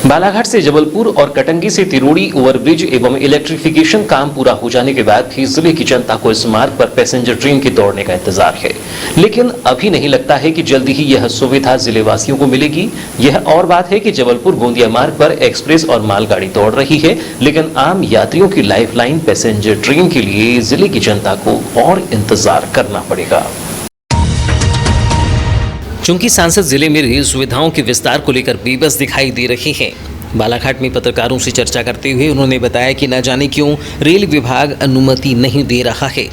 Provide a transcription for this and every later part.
बालाघाट से जबलपुर और कटंगी से तिरोड़ी ओवरब्रिज एवं इलेक्ट्रिफिकेशन काम पूरा हो जाने के बाद भी जिले की जनता को इस मार्ग पर पैसेंजर ट्रेन के दौड़ने का इंतजार है, लेकिन अभी नहीं लगता है कि जल्दी ही यह सुविधा जिले वासियों को मिलेगी। यह और बात है कि जबलपुर गोंदिया मार्ग पर एक्सप्रेस और मालगाड़ी दौड़ रही है, लेकिन आम यात्रियों की लाइफलाइन पैसेंजर ट्रेन के लिए जिले की जनता को और इंतजार करना पड़ेगा। चूंकि सांसद जिले में रेल सुविधाओं के विस्तार को लेकर बेबस दिखाई दे रहे हैं, बालाघाट में पत्रकारों से चर्चा करते हुए उन्होंने बताया कि न जाने क्यों रेल विभाग अनुमति नहीं दे रहा है,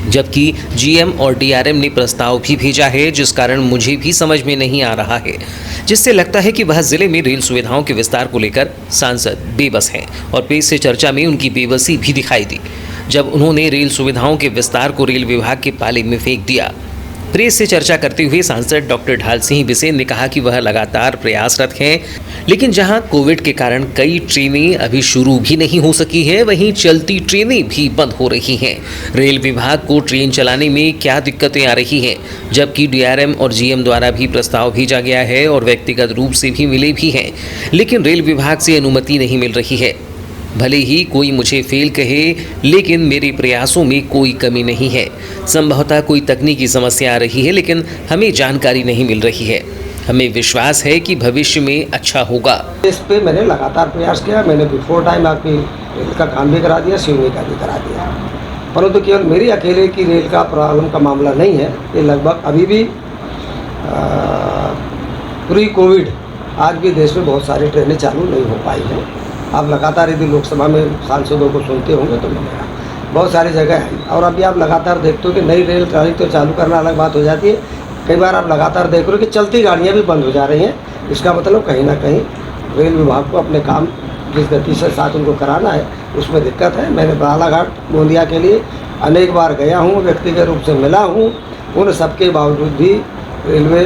जबकि जीएम और डीआरएम ने प्रस्ताव भी भेजा है, जिस कारण मुझे भी समझ में नहीं आ रहा है, जिससे लगता है कि वह जिले में रेल सुविधाओं के विस्तार को लेकर सांसद बेबस हैं। और प्रेस से चर्चा में उनकी बेबसी भी दिखाई दी जब उन्होंने रेल सुविधाओं के विस्तार को रेल विभाग के पाले में फेंक दिया। प्रेस से चर्चा करते हुए सांसद डॉक्टर ढाल सिंह बिसेन ने कहा कि वह लगातार प्रयासरत हैं, लेकिन जहां कोविड के कारण कई ट्रेनें अभी शुरू भी नहीं हो सकी है, वहीं चलती ट्रेनें भी बंद हो रही हैं। रेल विभाग को ट्रेन चलाने में क्या दिक्कतें आ रही हैं, जबकि डीआरएम और जीएम द्वारा भी प्रस्ताव भेजा गया है और व्यक्तिगत रूप से भी मिले भी हैं, लेकिन रेल विभाग से अनुमति नहीं मिल रही है। भले ही कोई मुझे फेल कहे, लेकिन मेरे प्रयासों में कोई कमी नहीं है। संभवतः कोई तकनीकी समस्या आ रही है, लेकिन हमें जानकारी नहीं मिल रही है। हमें विश्वास है कि भविष्य में अच्छा होगा। इस पे मैंने लगातार प्रयास किया। मैंने बिफोर टाइम आपकी रेल का काम भी करा दिया, सिवनी का भी करा दिया, परंतु केवल मेरी अकेले की रेल का प्रॉब्लम का मामला नहीं है। ये लगभग अभी भी प्री कोविड आज भी देश में बहुत सारी ट्रेनें चालू नहीं हो पाई हैं। आप लगातार यदि लोकसभा में सांसदों को सुनते होंगे तो मिलेगा, बहुत सारी जगह है। और अभी आप लगातार देखते हो कि नई रेल गाड़ी तो चालू करना अलग बात हो जाती है, कई बार आप लगातार देख रहे हो कि चलती गाड़ियाँ भी बंद हो जा रही हैं। इसका मतलब कहीं ना कहीं रेल विभाग को अपने काम जिस गति से साथ उनको कराना है उसमें दिक्कत है। मैंने बालाघाट गोंदिया के लिए अनेक बार गया हूँ, व्यक्तिगत रूप से मिला हूँ। उन सबके बावजूद भी रेलवे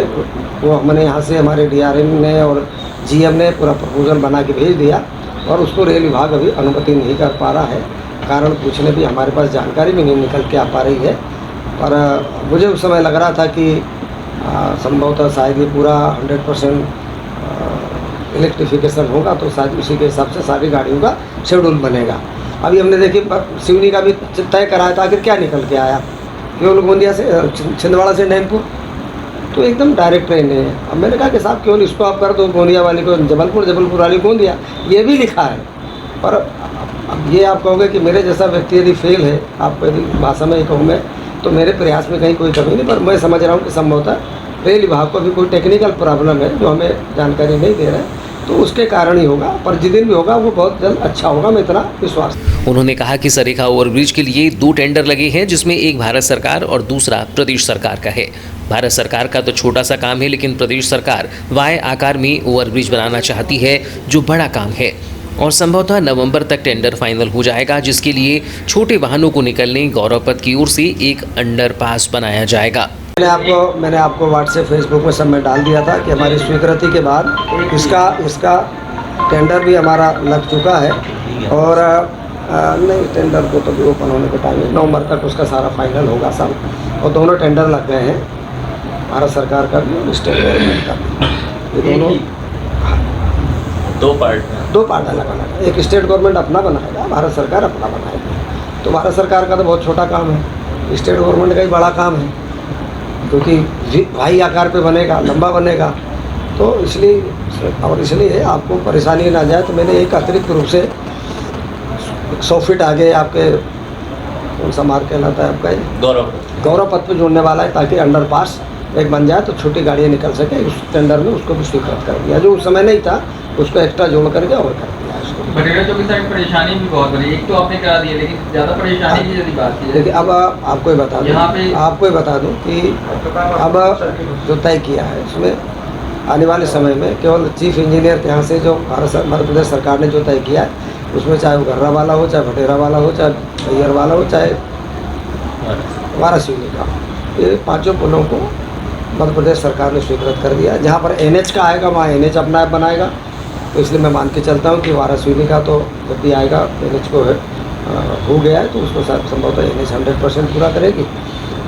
वो हमने यहाँ से हमारे डीआरएम ने और जीएम ने पूरा प्रपोजल बना के भेज दिया और उसको रेल विभाग अभी अनुमति नहीं कर पा रहा है। कारण पूछने भी हमारे पास जानकारी भी नहीं निकल के आ पा रही है। और मुझे उस समय लग रहा था कि संभवतः शायद ये पूरा 100% इलेक्ट्रिफिकेशन होगा तो शायद उसी के हिसाब से सारी गाड़ियों का शेड्यूल बनेगा। अभी हमने देखी सिवनी का भी तय कराया था, आखिर क्या निकल के आया, केवल गोंदिया से छिंदवाड़ा से नैनपुर तो एकदम डायरेक्ट ट्रेन है। अब मैंने कहा कि साहब केवल इसको आप कर दो, गोंदिया वाली को जबलपुर, जबलपुर वाली गोंदिया, ये भी लिखा है। पर अब ये आप कहोगे कि मेरे जैसा व्यक्ति यदि फेल है, आप यदि भाषा में कहूँ मैं, तो मेरे प्रयास में कहीं कोई कमी नहीं। पर मैं समझ रहा हूँ कि संभवतः रेल विभाग को भी कोई टेक्निकल प्रॉब्लम है जो हमें जानकारी नहीं दे रहा है, तो उसके कारण ही होगा। पर जिस दिन भी होगा वो बहुत जल्द अच्छा होगा, मैं इतना विश्वास। उन्होंने कहा कि सरेखा ओवरब्रिज के लिए 2 टेंडर लगे हैं, जिसमें एक भारत सरकार और दूसरा प्रदेश सरकार का है। भारत सरकार का तो छोटा सा काम है, लेकिन प्रदेश सरकार वाय आकार में ओवरब्रिज बनाना चाहती है, जो बड़ा काम है। और संभवतः नवंबर तक टेंडर फाइनल हो जाएगा, जिसके लिए छोटे वाहनों को निकलने गौरव पथ की ओर से एक अंडरपास बनाया जाएगा। मैंने आपको व्हाट्सएप फेसबुक में सब में डाल दिया था कि हमारी स्वीकृति के बाद इसका टेंडर भी हमारा लग चुका है। और नहीं, टेंडर को तो भी ओपन होने के टाइम नवंबर तक उसका सारा फाइनल होगा सब। और दोनों टेंडर लग गए हैं, भारत सरकार का भी और स्टेट गवर्नमेंट का भी। ये दोनों दो पार्ट अलग अलग। एक स्टेट गवर्नमेंट अपना बनाएगा, भारत सरकार अपना बनाएगी। तो भारत सरकार का तो बहुत छोटा काम है, स्टेट गवर्नमेंट का ही बड़ा काम है, क्योंकि भाई आकार पे बनेगा, लंबा बनेगा। तो इसलिए आपको परेशानी ना जाए तो मैंने एक अतिरिक्त रूप से 100 फीट आगे आपके कौन सा मार्ग कहलाता है आपका, गौरव पथ पे जोड़ने वाला है, ताकि अंडरपास एक बन जाए तो छोटी गाड़ियाँ निकल सके। उस टेंडर में उसको भी स्वीकृत कर दिया, जो उस समय नहीं था उसको एक्स्ट्रा जोड़ करके और कर दिया इसको। बठेड़ा चौकी साइड परेशानी भी बहुत बड़ी, एक तो आपने करा दिया, लेकिन ज़्यादा परेशानी की यदि बात की देखिए, अब आपको ही बता दूँ कि अब जो तय किया है उसमें आने वाले समय में केवल चीफ इंजीनियर यहाँ से जो मध्य प्रदेश सरकार ने जो तय किया है उसमें, चाहे वो गर्रा वाला हो, चाहे भटेरा वाला हो, चाहे बैयर वाला हो, चाहे वारासिवनी का, ये 5 पुलों को मध्य प्रदेश सरकार ने स्वीकृत कर दिया। जहाँ पर NH का आएगा वहाँ NH अपना ऐप बनाएगा। तो इसलिए मैं मान के चलता हूँ कि वारासिवनी का तो जब भी आएगा NH को हो गया है तो उसको संभवतः NH 100% पूरा करेगी।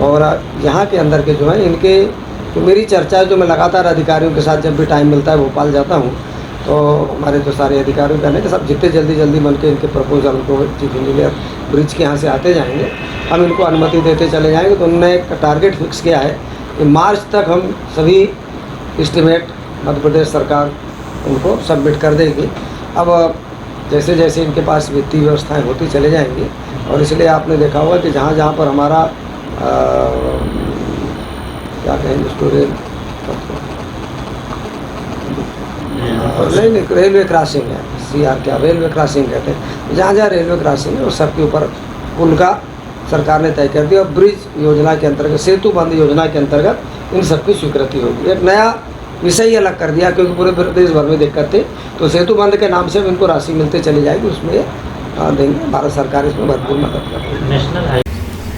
और यहाँ के अंदर के जो हैं इनके, तो मेरी चर्चा जो मैं लगातार अधिकारियों के साथ जब भी टाइम मिलता है भोपाल जाता हूँ, तो हमारे जो सारे अधिकारियों का है कि सब जितने जल्दी बन के इनके प्रपोजल उनको चीफ इंजीनियर ब्रिज के यहाँ से आते जाएंगे, हम इनको अनुमति देते चले जाएंगे। तो उन्होंने एक टारगेट फिक्स किया है कि मार्च तक हम सभी एस्टिमेट मध्य प्रदेश सरकार उनको सबमिट कर देगी। अब जैसे जैसे इनके पास वित्तीय व्यवस्थाएं होती चले जाएंगी, और इसलिए आपने देखा होगा कि जहाँ जहाँ पर हमारा क्या कहेंगे स्टोरेज नहीं रेलवे क्रॉसिंग है, CR क्या रेलवे क्रॉसिंग कहते हैं, जहाँ जहाँ रेलवे क्रॉसिंग है उस सबके ऊपर पुल का सरकार ने तय कर दिया। और ब्रिज योजना के अंतर्गत, सेतु बंद योजना के अंतर्गत इन सबकी स्वीकृति होगी। एक नया विषय ही अलग कर दिया, क्योंकि पूरे प्रदेश भर में दिक्कत थी, तो सेतु बंद के नाम से इनको राशि मिलते चली जाएगी, उसमें देंगे। भारत सरकार इसमें भरपूर मदद करेगी।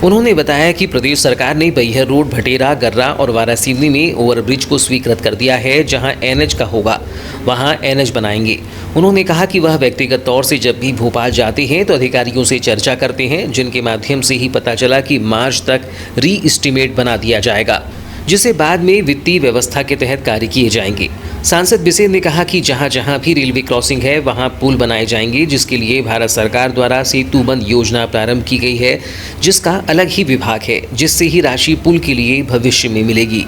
उन्होंने बताया कि प्रदेश सरकार ने बैहर रोड, भटेरा, गर्रा और वारासिवनी में ओवरब्रिज को स्वीकृत कर दिया है। जहां NH का होगा वहां NH बनाएंगे। उन्होंने कहा कि वह व्यक्तिगत तौर से जब भी भोपाल जाते हैं तो अधिकारियों से चर्चा करते हैं, जिनके माध्यम से ही पता चला कि मार्च तक री एस्टीमेट बना दिया जाएगा, जिसे बाद में वित्तीय व्यवस्था के तहत कार्य किए जाएंगे। सांसद बिसेन ने कहा कि जहां जहां भी रेलवे क्रॉसिंग है वहां पुल बनाए जाएंगे, जिसके लिए भारत सरकार द्वारा सेतुबंद योजना प्रारंभ की गई है, जिसका अलग ही विभाग है, जिससे ही राशि पुल के लिए भविष्य में मिलेगी।